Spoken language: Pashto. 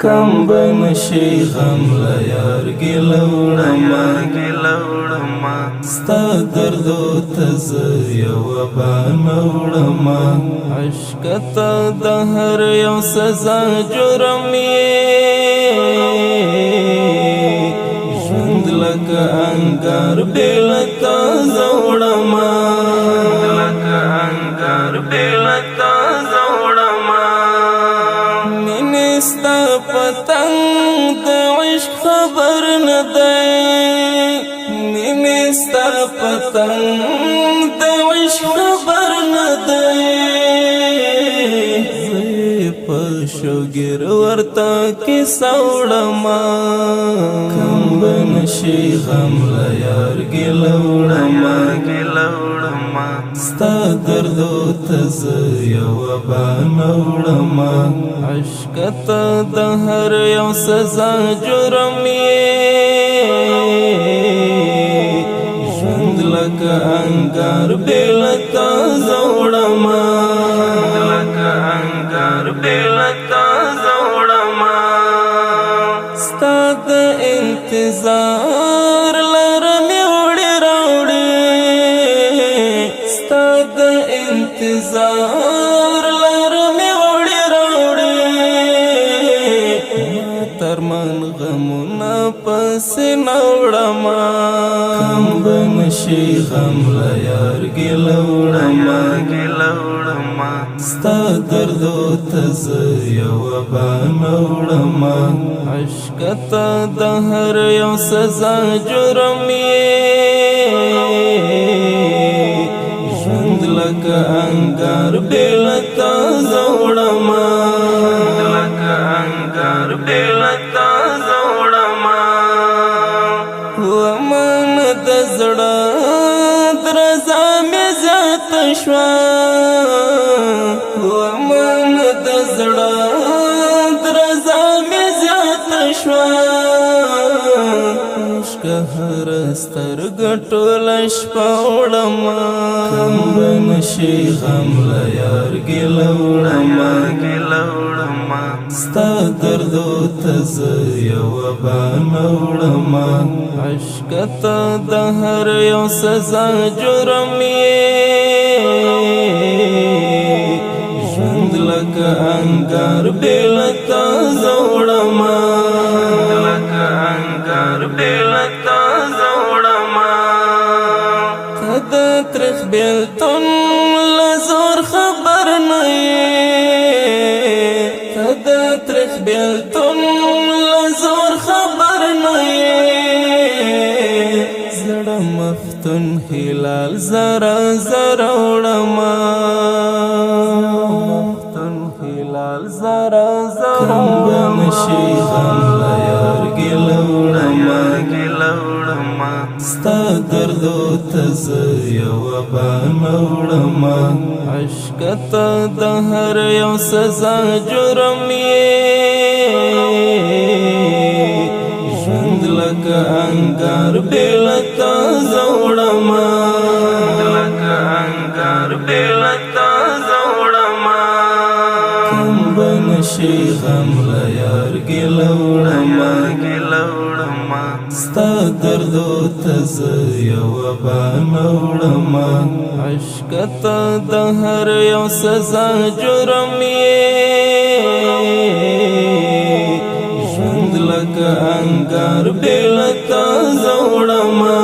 کم بنشي غم لیار گلوڑما ستا دردو تز یو بانوڑما عشقتا دهر یو سزا جرمی ژوند لکه انگار بیلتا زوڑما مینستا پتنگ د عشق خبر ندی مینستا پتنگ د عشق خبر ندی زی پشوگر ورتا کی سوڑما کم بنشی غم لیار گلوڑما ستا دردو تز یو بانوڑما عشقتا دهر یو سزا جرمی ژوند لکه انگار بیلتا زوڑما ستا د انتظار لرمی وڑی راوڑی ستا د انتظار لرمی وڑی راوڑی ترمن غمونا پس نوڑما کم بنشی غم لیار گلوڑما ستا دردو تز یو بانوڑما عشقتا دهر یو سزا جرمی ژوند لکه انگار بیلتا زوڑما ومن د زړه درزا مې زیات شوه ومن د زړه درزا مې زیات شوه عشق هر سترګه ټوله شپه وړمه کم بنشي غم لیار ګلوړمه ستا دردو تز یو بانه وړمه عشقتا دهر یو سزا جرمی ژوند لکه انگار بیلتا زوڑما تد ترخ بیلتون لزور خبر نئی تد ترخ بیلتون لزور خبر نئی زړه مفتون هلال زرا زرا وړما مفتون هلال زرا زرا کم بنشي غم لیار گلوړما ستا دردو تز یو بانه وړما عشقتا دهر یو سزا جرمی ژوند لکه انگار بیلتا زوڑما کم بنشي غم لیار گلوڑما ستا دردو تز یو بانه وړما عشقتا دهر یو سزا جرمی ژوند لکه انگار بیلتا زوڑما